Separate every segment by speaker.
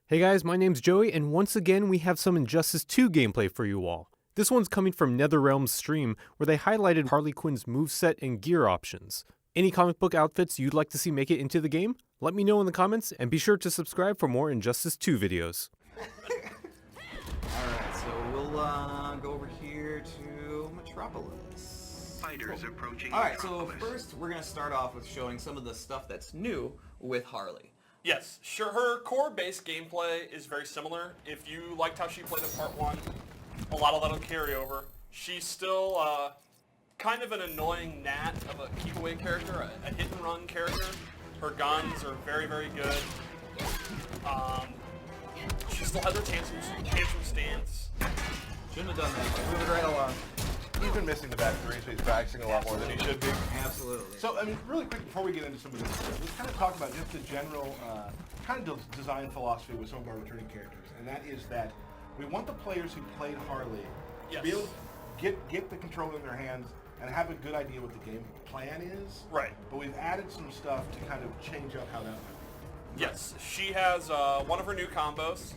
Speaker 1: Hey guys, my name's Joey, and once again we have some Injustice 2 gameplay for you all. This one's coming from Nether Realm's stream, where they highlighted Harley Quinn's moveset and gear options. Any comic book outfits you'd like to see make it into the game? Let me know in the comments, and be sure to subscribe for more Injustice 2 videos.
Speaker 2: Alright, so we'll go over here to Metropolis.
Speaker 3: Fighters approaching.
Speaker 2: Alright, so first we're going to start off with showing some of the stuff that's new with Harley.
Speaker 4: Yes, sure. Her core base gameplay is very similar. If you liked how she played in Part 1, a lot of that'll carry over. She's still kind of an annoying gnat of a keep-away character, a hit-and-run character. Her guns are very, very good. She still has her tantrum stance.
Speaker 2: Shouldn't have done that.
Speaker 5: Moving right along. He's been missing the back three, so he's practicing a lot more than he should be.
Speaker 2: Absolutely.
Speaker 5: So, I mean, really quick before we get into some of this stuff, let's kind of talk about just the general kind of design philosophy with some of our returning characters, and that is that we want the players who played Harley to be able to get the controller in their hands and have a good idea what the game plan is.
Speaker 4: Right.
Speaker 5: But we've added some stuff to kind of change up how that might be.
Speaker 4: Yes, she has one of her new combos.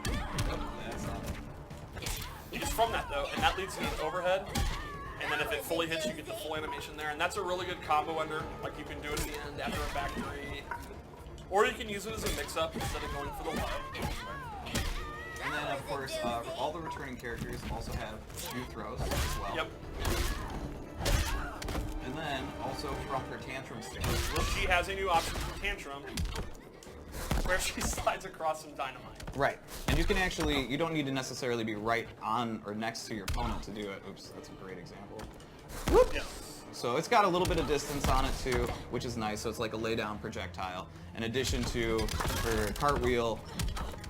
Speaker 2: That's not it.
Speaker 4: It's from that though, and that leads to an overhead. And then if it fully hits, you get the full animation there, and that's a really good combo ender. Like you can do it at the end after a back three, or you can use it as a mix-up instead of going for the low.
Speaker 2: And then, of course, all the returning characters also have shoe throws as well.
Speaker 4: Yep.
Speaker 2: And then, also from her tantrum stance.
Speaker 4: Well, she has a new option from Tantrum, where she slides across some dynamite.
Speaker 2: Right. And you can actually, you don't need to necessarily be right on or next to your opponent to do it. Oops, that's a great example. Whoop.
Speaker 4: Yes.
Speaker 2: So it's got a little bit of distance on it too, which is nice. So it's like a lay down projectile, in addition to her cartwheel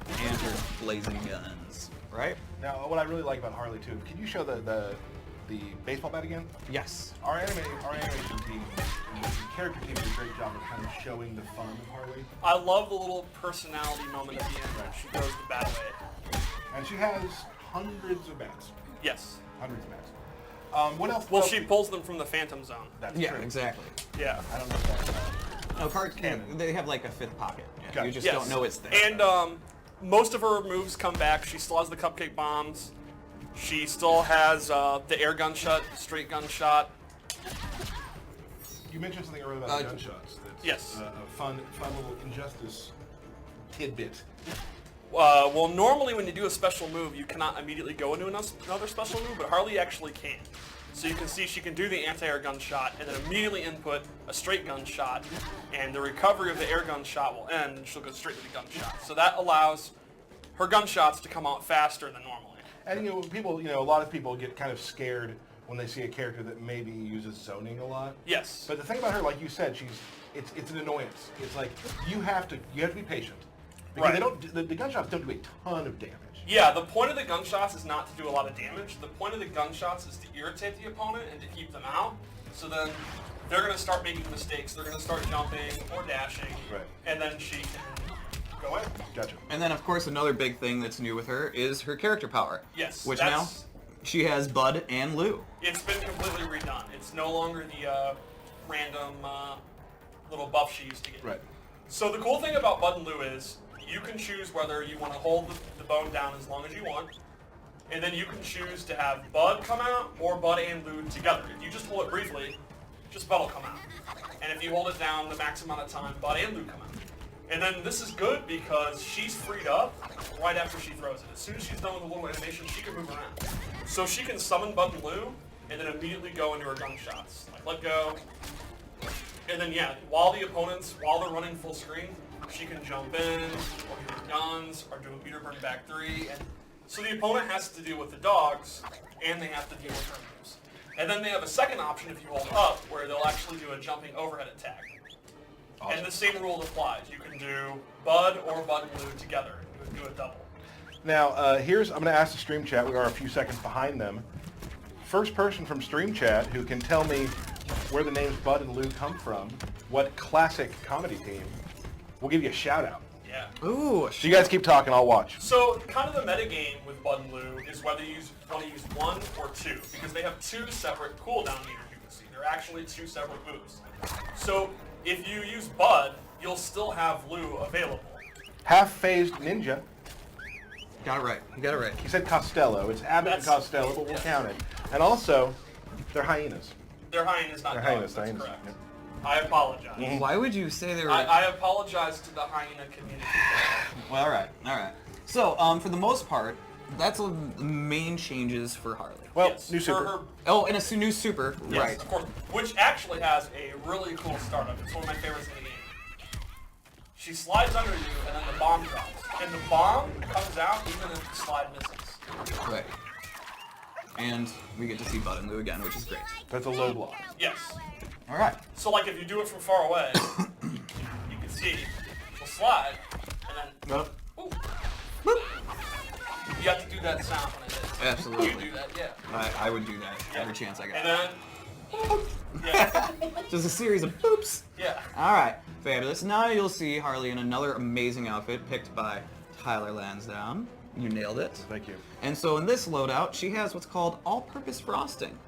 Speaker 2: and her blazing guns. Right?
Speaker 5: Now, what I really like about Harley, too, can you show the baseball bat again?
Speaker 2: Yes.
Speaker 5: Our animation team, the character team did a great job of kind of showing the fun of Harley.
Speaker 4: I love the little personality moment at the end when she throws the bat away.
Speaker 5: And she has hundreds of bats.
Speaker 4: Yes.
Speaker 5: Hundreds of bats. What else?
Speaker 4: Well, she pulls them from the Phantom Zone.
Speaker 5: That's
Speaker 2: Yeah,
Speaker 5: true.
Speaker 2: exactly.
Speaker 4: Yeah.
Speaker 5: I don't know if that's
Speaker 2: No, cards they have like a fifth pocket. Yeah,
Speaker 5: Gotcha.
Speaker 2: You just
Speaker 4: Yes.
Speaker 2: don't know it's there.
Speaker 4: And most of her moves come back. She still has the cupcake bombs. She still has the air gun shot, straight gun shot.
Speaker 5: You mentioned something earlier about the gunshots. That's
Speaker 4: yes.
Speaker 5: A fun little Injustice tidbit.
Speaker 4: Well, normally when you do a special move, you cannot immediately go into another special move, but Harley actually can. So you can see she can do the anti-air gun shot and then immediately input a straight gun shot, and the recovery of the air gun shot will end, and she'll go straight to the gun shot. So that allows her gunshots to come out faster than normally.
Speaker 5: And a lot of people get kind of scared when they see a character that maybe uses zoning a lot.
Speaker 4: Yes.
Speaker 5: But the thing about her, like you said, it's an annoyance. It's like you have to be patient. Because
Speaker 4: Right.
Speaker 5: the gunshots don't do a ton of damage.
Speaker 4: Yeah, the point of the gunshots is not to do a lot of damage. The point of the gunshots is to irritate the opponent and to keep them out. So then they're going to start making mistakes. They're going to start jumping or dashing.
Speaker 5: Right.
Speaker 4: And then she can go in.
Speaker 5: Gotcha.
Speaker 2: And then, of course, another big thing that's new with her is her character power.
Speaker 4: Yes,
Speaker 2: Which
Speaker 4: that's-
Speaker 2: now she has Bud and Lou.
Speaker 4: It's been completely redone. It's no longer the random little buff she used to get.
Speaker 5: Right.
Speaker 4: So the cool thing about Bud and Lou is you can choose whether you want to hold the bone down as long as you want, and then you can choose to have Bud come out or Bud and Lou together. If you just hold it briefly, just Bud will come out. And if you hold it down the max amount of time, Bud and Lou come out. And then this is good because she's freed up right after she throws it. As soon as she's done with the little animation, she can move around. So she can summon Bud and Lou and then immediately go into her gunshots. Like let go. And then while they're running full screen, she can jump in, or do her guns, or do a meter burn back three. And so the opponent has to deal with the dogs, and they have to deal with her moves. And then they have a second option if you hold up, where they'll actually do a jumping overhead attack.
Speaker 5: Awesome.
Speaker 4: And the same rule applies. You can do Bud or Bud and Lou together. You can do a double.
Speaker 5: Now, I'm going to ask the stream chat. We are a few seconds behind them. First person from stream chat who can tell me where the names Bud and Lou come from, what classic comedy team, we'll give you a shout out.
Speaker 4: Yeah.
Speaker 2: Ooh,
Speaker 5: So you guys keep talking, I'll watch.
Speaker 4: So kind of the meta game with Bud and Lou is whether you want to use one or two, because they have two separate cooldown meters you can see. They're actually two separate moves. So if you use Bud, you'll still have Lou available.
Speaker 5: half-phased ninja.
Speaker 2: Got it right. You got it right.
Speaker 5: He said Costello. It's Abbott and Costello, but we'll count it. And also, they're hyenas.
Speaker 4: They're hyenas, not
Speaker 5: They're
Speaker 4: dogs.
Speaker 5: hyenas.
Speaker 4: That's
Speaker 5: Hyenas.
Speaker 4: correct.
Speaker 5: Yep.
Speaker 4: I apologize.
Speaker 2: Why would you say they were...
Speaker 4: I apologize to the hyena community.
Speaker 2: Well, all right. So, for the most part, that's the main changes for Harley.
Speaker 5: Well,
Speaker 4: Yes,
Speaker 5: new
Speaker 4: for
Speaker 5: super.
Speaker 4: her-
Speaker 2: Oh, and a new super,
Speaker 4: yes,
Speaker 2: right?
Speaker 4: of course. Which actually has a really cool startup. It's one of my favorites in the game. She slides under you, and then the bomb drops. And the bomb comes out even if the slide misses.
Speaker 2: Right. And we get to see Bud and Lou again, which is great.
Speaker 5: That's a low block.
Speaker 4: Yes.
Speaker 2: All right.
Speaker 4: So like if you do it from far away, you can see she'll slide, and then ooh, boop. You have to do that sound when it hits.
Speaker 2: Absolutely.
Speaker 4: You do that, yeah.
Speaker 2: I would do that every chance I got.
Speaker 4: And then, boop. Yeah,
Speaker 2: Just a series of boops.
Speaker 4: yeah.
Speaker 2: All right, fabulous. Now you'll see Harley in another amazing outfit picked by Tyler Lansdowne. You nailed it.
Speaker 5: Thank you.
Speaker 2: And so in this loadout, she has what's called all-purpose frosting.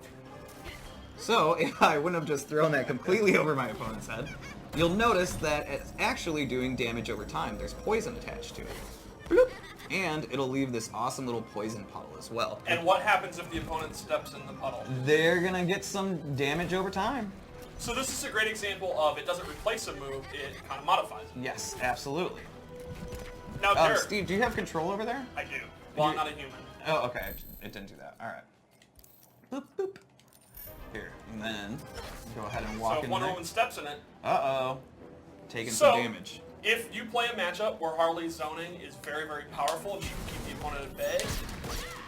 Speaker 2: So if I wouldn't have just thrown that completely over my opponent's head, you'll notice that it's actually doing damage over time. There's poison attached to it. Bloop. And it'll leave this awesome little poison puddle as well.
Speaker 4: And what happens if the opponent steps in the puddle?
Speaker 2: They're gonna get some damage over time.
Speaker 4: So this is a great example of it doesn't replace a move, it kind of modifies it.
Speaker 2: Yes, absolutely.
Speaker 4: Now there,
Speaker 2: Steve, do you have control over there?
Speaker 4: I do. Well, I'm not a human.
Speaker 2: Oh, okay. It didn't do that. All right. Boop, boop. Here, and then go ahead and walk
Speaker 4: So if
Speaker 2: in
Speaker 4: Wonder
Speaker 2: there.
Speaker 4: Woman steps in it,
Speaker 2: Uh-oh. Taking
Speaker 4: so
Speaker 2: some damage.
Speaker 4: if you play a matchup where Harley's zoning is very, very powerful and she can keep the opponent at bay,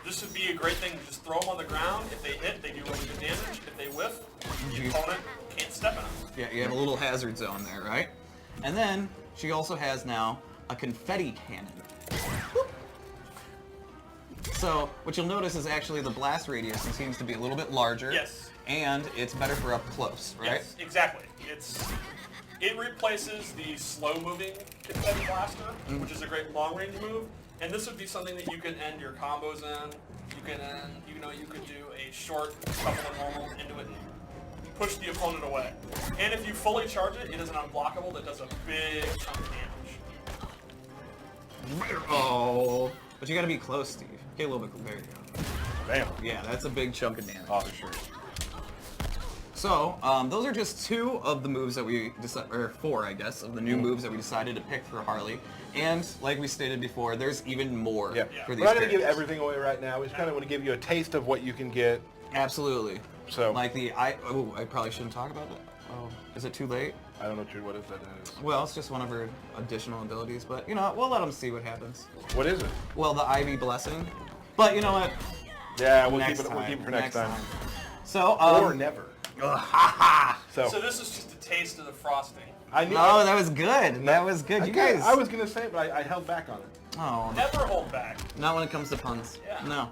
Speaker 4: this would be a great thing to just throw them on the ground. If they hit, they do really good damage. If they whiff, the opponent can't step in them.
Speaker 2: Yeah, you have a little hazard zone there, right? And then she also has now a confetti cannon. So what you'll notice is actually the blast radius seems to be a little bit larger.
Speaker 4: Yes.
Speaker 2: And it's better for up close, right?
Speaker 4: Yes, exactly. It replaces the slow-moving confetti blaster, which is a great long-range move, and this would be something that you can end your combos in. You can end, you could do a short couple of normal into it and push the opponent away. And if you fully charge it, it is an unblockable that does a big chunk of damage.
Speaker 2: Oh, but you gotta be close, Steve. Okay, a little bit. There you go.
Speaker 5: Bam.
Speaker 2: Yeah, that's a big chunk of damage.
Speaker 5: Oh, for sure.
Speaker 2: So, those are just two of the moves that we decided, or four, I guess, of the new moves that we decided to pick for Harley. And like we stated before, there's even more
Speaker 5: Yeah.
Speaker 2: for these
Speaker 5: We're not going to give
Speaker 2: characters.
Speaker 5: everything away right now. We just kind of want to give you a taste of what you can get.
Speaker 2: Absolutely.
Speaker 5: So,
Speaker 2: Like I probably shouldn't talk about it. Oh, is it too late?
Speaker 5: I don't know, Jude, what is that?
Speaker 2: Well, it's just one of her additional abilities, but you know what? We'll let them see what happens.
Speaker 5: What is it?
Speaker 2: Well, the Ivy Blessing. But you know what?
Speaker 5: Yeah, we'll
Speaker 2: Next
Speaker 5: keep it. We'll
Speaker 2: time.
Speaker 5: keep it for next time.
Speaker 2: So,
Speaker 5: Or never. So
Speaker 4: So this is just a taste of the frosting.
Speaker 5: I knew.
Speaker 2: Oh, that was good. That was good. You guys.
Speaker 5: I was gonna say it, but I held back on it.
Speaker 2: Oh,
Speaker 4: Never hold back.
Speaker 2: not when it comes to puns.
Speaker 4: Yeah.
Speaker 2: No.